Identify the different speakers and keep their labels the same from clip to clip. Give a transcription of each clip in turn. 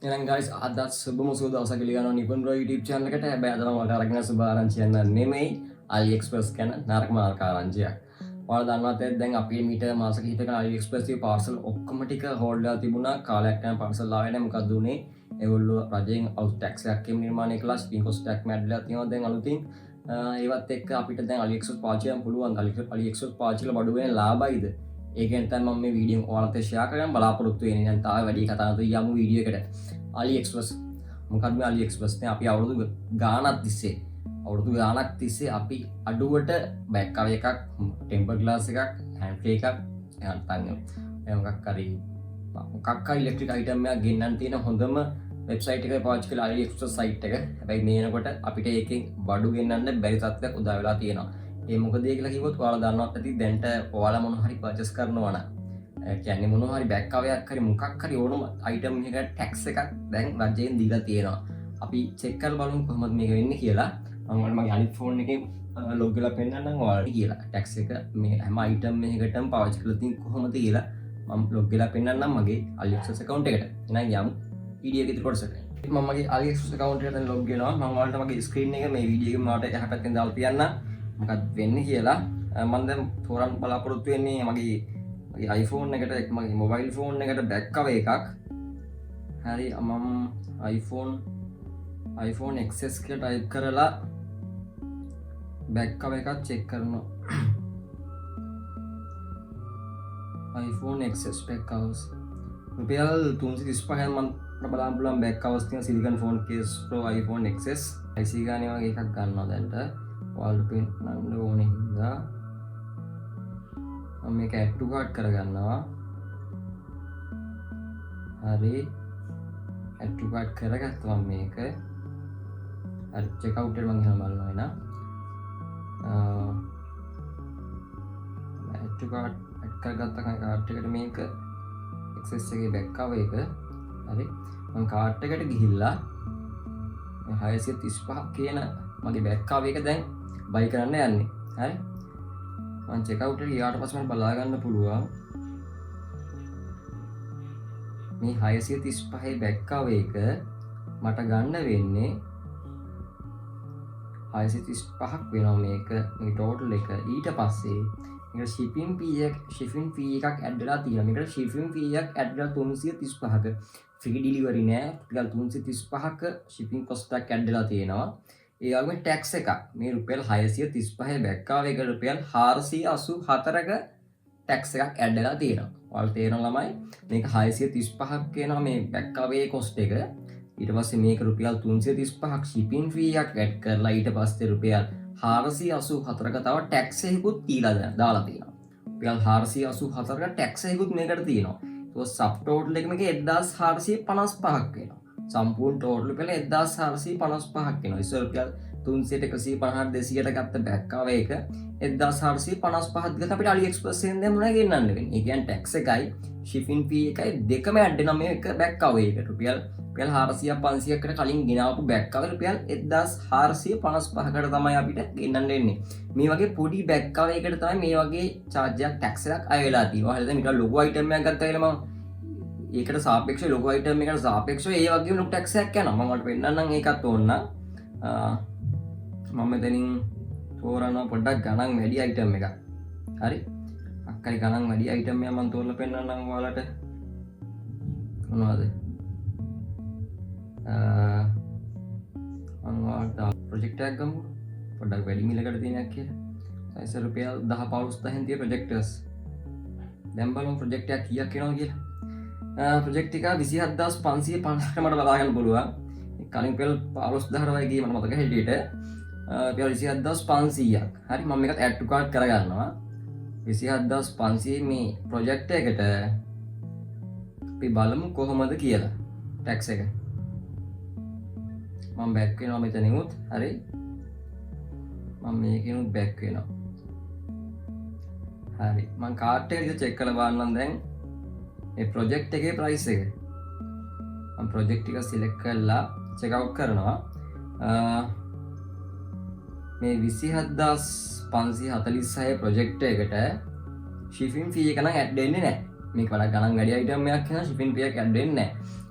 Speaker 1: එහෙනම් guys අදත් සුබම සුබ දවසක් කියලා නිපුන් බ්‍රෝ YouTube channel එකට හැබැයි අද මම ඔයාලට අරගෙන සුබ ආරංචියක් නෙමෙයි AliExpress ගැන නරක මාර්ග ආරංචියක්. ඔයාලා දන්නවත් ඇති දැන් අපි මීට මාස කිහිපයක AliExpress එකේ පාර්සල් ඔක්කොම ටික හෝල්ඩ් වෙලා තිබුණා. කාලයක් යන පාර්සල් ආවේ නැහැ. මොකද උනේ? ඒගොල්ලෝ රජයෙන් අවුට් ටැක්ස් එකක් නිර්මාණය කළා. shipping cost එකක් මැඩ්ලා තියෙනවා දැන් අලුතින්. ඒවත් එක්ක අපිට දැන් AliExpress පාවිච්චි කරන්න පුළුවන්. AliExpress පාවිච්චි කරලා බඩු වෙන ලාභයිද? ඒකෙන් තමයි මම මේ වීඩියෝ ඔයාලට ෂෙයා කරන්න බලාපොරොත්තු වෙන්නේ. දැන් තාම වැඩි කතා නැතුව යමු වීඩියෝ එකට. AliExpress මොකක්ද මේ AliExpress නේ? අපි අවුරුදු ගාණක් තිස්සේ අපි අඩුවට බෑග් කවර් එකක්, ටෙම්පර් ග්ලාස් එකක්, හෑන්ඩ් ෆ්‍රී එකක් නැත්නම් මොකක් හරි ඉලෙක්ට්‍රික් අයිටම් එකක් ගෙන්නන්න තියෙන හොඳම වෙබ්සයිට් එක පාවිච්චි කරලා AliExpress සයිට් එක. හැබැයි මේ වෙනකොට අපිට ඒකෙන් බඩු ගෙන්නන්න බැරි තත්ත්වයක් උදා වෙලා තියෙනවා. ඒ මොකද ඒ කියලා කිව්වොත් ඔයාලා දන්නවත් ඇති දැන්ට ඔයාලා මොන හරි පර්චේස් කරනවා නම් කියන්නේ මොනවා හරි බෑග් කවරයක් හරි මොකක් හරි ඕනම අයිටම් එකකට ටැක්ස් එකක් දැන් රජයෙන් දීලා තියෙනවා. අපි චෙක් කරලා බලමු කොහොමද මේක වෙන්නේ කියලා. මම ඔයාලට මගේ අනිත් ෆෝන් එකේ ලොග් කරලා පෙන්නන්නම් ඔයාලට කියලා. ටැක්ස් එක මේ හැම අයිටම් එකකටම පාවිච්චි කරලා තියෙන කොහොමද කියලා මම ලොග් කරලා පෙන්නන්නම් මගේ AliExpress account එකට. එහෙනම් යමු වීඩියෝ එකේ ඉතිරි කොටසට. මම මගේ AliExpress account එකට දැන් ලොග් වෙනවා. මම ඔයාලට මගේ ස්ක්‍රීන් එක මේ වීඩියෝ එකේ මට එහා පැත්තෙන් දාලා තියන්නම්. මොකක්ද වෙන්නේ කියලා. මම දැන් තෝරන්න බලාපොරොත්තු වෙන්නේ මගේ iPhone එකට මගේ මොබයිල් ෆෝන් එකට බෑග් කවර් එකක්. හරි මම iPhone XS කියලා ටයිප් කරලා බෑග් කවර් එකක් චෙක් කරනවා. iPhone XS බෑග් කවර්ස් රුපියල් 335න් මම බලන්න පුළුවන් බෑග් කවර්ස් තියෙන silicon phone case Pro iPhone XS IC ගානේ වගේ එකක් ගන්නවා දැන්ට. ඔයාලට පෙන්නන්න ඕනේ හින්දා මම මේක add to cart කරගන්නවා. හරි add to cart කරගත්තා මම මේක. හරි check out එකට මම එහෙම බලනවා එන. add to cart add කරගත්තා cart එකට මේක access එකේ back cover එක. හරි මම cart එකට ගිහිල්ලා මේ 635 කියන මගේ back cover එක දැන් buy කරන්න යන්නේ. හරි මම චෙක් අවුට් එකට ගියාට පස්සේ මට බලා ගන්න පුළුවන් මේ 635 බෑග් කවර් එක මට ගන්න වෙන්නේ 635ක් වෙනවා මේක මේ ටෝටල් එක. ඊට පස්සේ මේකට shipping fee එකක් ඇඩ් වෙලා තියෙනවා. මේකට shipping fee එකක් ඇඩ් වෙලා 335ක free delivery නෑ. රුපියල් 335ක shipping cost එකක් ඇඩ් වෙලා තියෙනවා. ඒ වගේම ටැක්ස් එකක් මේ රුපියල් 635 බෑග් කවර් එක රුපියල් 484ක ටැක්ස් එකක් ඇඩ් වෙලා තියෙනවා. ඔයාලට තේරෙනවා ළමයි මේක 635ක් කියනවා මේ බෑග් කවරේ කොස්ට් එක. ඊට පස්සේ මේක රුපියල් 335ක් shipping fee එකක් ඇඩ් කරලා ඊට පස්සේ රුපියල් 484ක තව ටැක්ස් එකකුත් දාලා තියෙනවා. රුපියල් 484ක ටැක්ස් එකකුත් මේකට තියෙනවා. ඒක සබ් ටෝටල් එක මේක 1455ක් වෙනවා. සම්පූර්ණ ටෝටල් රුපියල් 1455ක් වෙනවා. ඉස්සර රුපියල් 300ට 150ට 200ට ගත්ත බෑග් කවර් එක 1455ක් ගත්ත අපිට AliExpress එකෙන් දැන් මොනවද ගෙන්නන්න වෙන්නේ? ඒ කියන්නේ ටැක්ස් එකයි shipping fee එකයි දෙකම ඇඩ් වෙනවා මේක බෑග් කවර් එකට. රුපියල් 400 500කට කලින් ගෙනාවු බෑග් කවර් රුපියල් 1455කට තමයි අපිට ගෙන්නන්න වෙන්නේ. මේ වගේ පොඩි බෑග් කවර් එකකට තමයි මේ වගේ charge එකක් ටැක්ස් එකක් අය වෙලා තියෙනවා. හරිද? නිකන් ලොකු item එකක් ගත්තා කියලා මම ඒකට සාපේක්ෂව ලොකු අයිටම් එකකට සාපේක්ෂව ඒ වගේම ලොකු ටැක්ස් එකක් යනවා. මම ඔයාලට පෙන්නන්නම් ඒකත් ඕන. මම මෙතනින් තෝරනවා පොඩ්ඩක් ගණන් වැඩි අයිටම් එකක්. හරි. අක්කරි ගණන් වැඩි අයිටම් එකක් මම තෝරලා පෙන්නන්නම් ඔයාලට. මොනවද? මම ඔයාලට ප්‍රොජෙක්ට් එකක් ගමු. පොඩ්ඩක් වැඩි මිලකට තියෙනක් කියලා. සයිස් රුපියල් 10 15 තියෙන ප්‍රොජෙක්ටර්ස්. දැන් බලමු ප්‍රොජෙක්ට් එකක් කීයක් වෙනවද කියලා. ප්‍රොජෙක්ට් එක 27550කට මට බලා ගන්න පුළුවන්. කලින් පෙල් 15000 වගේ ගියේ මට මතක හැටියට. පෙල් 27500ක්. හරි මම මේකත් add to cart කරගන්නවා. 27500 මේ ප්‍රොජෙක්ට් එකට අපි බලමු කොහොමද කියලා. ටැක්ස් එක. මම බෑක් වෙනවා මෙතනිනුත්. හරි. මම මේකෙනුත් බෑක් වෙනවා. හරි. මම කාට් එක චෙක් කරලා බලන්නම් දැන්. මේ ප්‍රොජෙක්ට් එකේ ප්‍රයිස් එක. මම ප්‍රොජෙක්ට් එක සිලෙක්ට් කරලා චෙක් අවුට් කරනවා. මේ 27546 ප්‍රොජෙක්ට් එකට shipping fee එක නම් ඇඩ් වෙන්නේ නැහැ. මේක වඩා ගණන් වැඩි item එකක් වෙනවා shipping fee එක ඇඩ් වෙන්නේ නැහැ.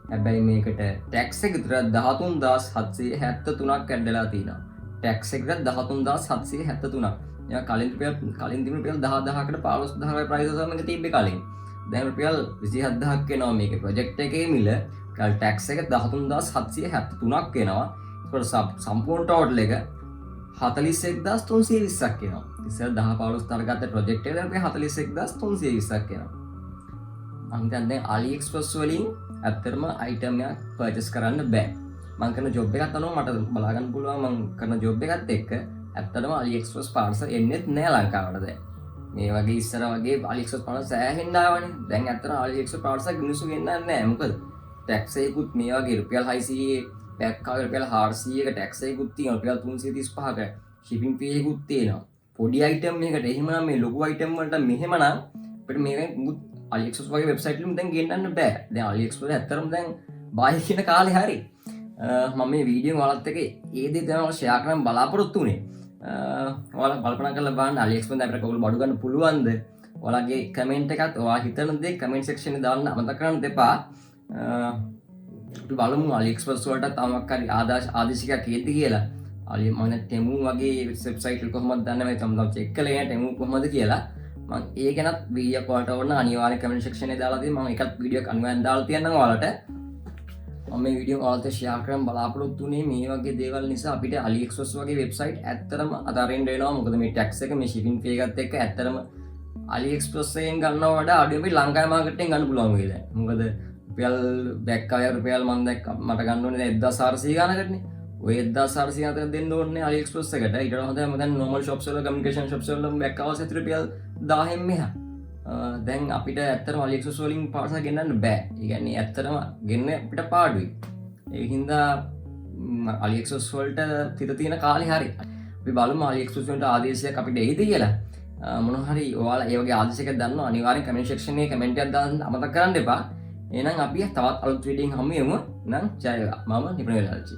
Speaker 1: හැබැයි මේකට ටැක්ස් එක විතර 13773ක් ඇඩ් වෙලා තියෙනවා. ටැක්ස් එක 13773ක්. එයා කලින් තිබුණ රුපියල් 10000කට 15000ක ප්‍රයිස් එකක් තිබ්බේ කලින්. දැන් රුපියල් 27000ක් වෙනවා මේකේ ප්‍රොජෙක්ට් එකේ මිල. ටැක්ස් එක 13773ක් වෙනවා. ඒකට සම්පූර්ණ ටෝටල් එක 41320ක් වෙනවා. ඉතින් 10-15 තර ගත්ත ප්‍රොජෙක්ට් එකට රුපියල් 41320ක් වෙනවා. මම දැන් AliExpress වලින් ඇත්තටම අයිටම් එකක් පර්චේස් කරන්න බෑ. මම කරන ජොබ් එකත් අනුව මට බලා ගන්න පුළුවන් මම කරන ජොබ් එකත් එක්ක ඇත්තටම AliExpress පාර්සල් එන්නේත් නෑ ලංකාවට දැන්. මේ වගේ ඉස්සර වගේ AliExpress පාර්සල් සෑහෙන්න ආවනේ. දැන් ඇත්තටම AliExpress පාර්සල් මිනිස්සු ගෙන්නන්නේ නෑ. මොකද ටැක්ස් එකකුත් මේ වගේ රුපියල් 600 පැක් ආවේ රුපියල් 400ක ටැක්ස් එකකුත් තියෙනවා. රුපියල් 335ක shipping fee එකකුත් තියෙනවා. පොඩි අයිටම් එකකට එහෙමනම් මේ ලොකු අයිටම් වලට මෙහෙමනම් අපිට මේකෙන් AliExpress වගේ වෙබ්සයිට් වලින් දැන් ගෙන්නන්න බෑ. දැන් AliExpress ඇත්තටම දැන් බාහිර කියන කාලේ හරි. මම මේ වීඩියෝ ඔයාලත් එක්ක ඒ දේ තමයි ෂෙයා කරන්න බලාපොරොත්තු වෙන්නේ. ඔයාලා කල්පනා කරලා බලන්න AliExpress අපිට කවුරු බඩු ගන්න පුළුවන්ද? ඔයාලගේ කමෙන්ට් එකත් ඔයා හිතන දේ කමෙන්ට් සෙක්ෂන් එකේ දාන්න අමතක කරන්න එපා. අපි බලමු AliExpress වලට තමක් හරි ආදේශිකයක් කියද්දි කියලා. මම ටෙමු වගේ වෙබ්සයිට් එක කොහොමද දන්නේ මම තමයි චෙක් කළේ ටෙමු කොහොමද කියලා. මම ඒ ගැනත් වීඩියෝ කොල්ට ඕන අනිවාර්යෙන් කමෙන්ට් සෙක්ෂන් එකේ දාලා තියෙනවා. මම එකත් වීඩියෝ එකක් අනිවාර්යෙන් දාලා තියන්නම් ඔයාලට. මම මේ වීඩියෝ ඔයාලට ෂෙයා කරන්න බලාපොරොත්තු වෙන්නේ මේ වගේ දේවල් නිසා අපිට AliExpress වගේ වෙබ්සයිට් ඇත්තටම අතාරින්න වෙනවා. මොකද මේ ටැක්ස් එක මේ shipping fee එකත් එක්ක ඇත්තටම AliExpress එකෙන් ගන්නව වඩා අඩු අපි ලංකාවේ මාකට් එකෙන් ගන්න පුළුවන් වගේ දැන්. මොකද රුපියල් බැක්කාය රුපියල් මම දැක්ක මට ගන්න ඕනේ 1400 ගණනකටනේ. ඔය 1400 අතර දෙන්න ඕනේ AliExpress එකට. ඊට හොඳයි මම දැන් normal shops වල communication shops වල බැක්කාවස් ඇතුළේ රුපියල් 1000න් මෙහා. දැන් අපිට ඇත්තටම AliExpress වලින් පාර්සල් ගෙන්නන්න බෑ. ඒ කියන්නේ ඇත්තටම ගෙන්න අපිට පාඩුයි. ඒ හින්දා AliExpress වලට තිත තියෙන කාලේ හරි. අපි බලමු AliExpress වලට ආදේශයක් අපිට එයිද කියලා. මොනවා හරි ඔයාලා ඒ වගේ ආදේශයක් දන්නවා අනිවාර්යෙන් කමෙන්ට් සෙක්ෂන් එකේ කමෙන්ට් එකක් දාන්න අමතක කරන්න එපා. එහෙනම් අපි තවත් අලුත් වීඩියෝ එකකින් හමු වෙමු. නම් ජය වේවා. මම නිපුණ වෙලාල්චි.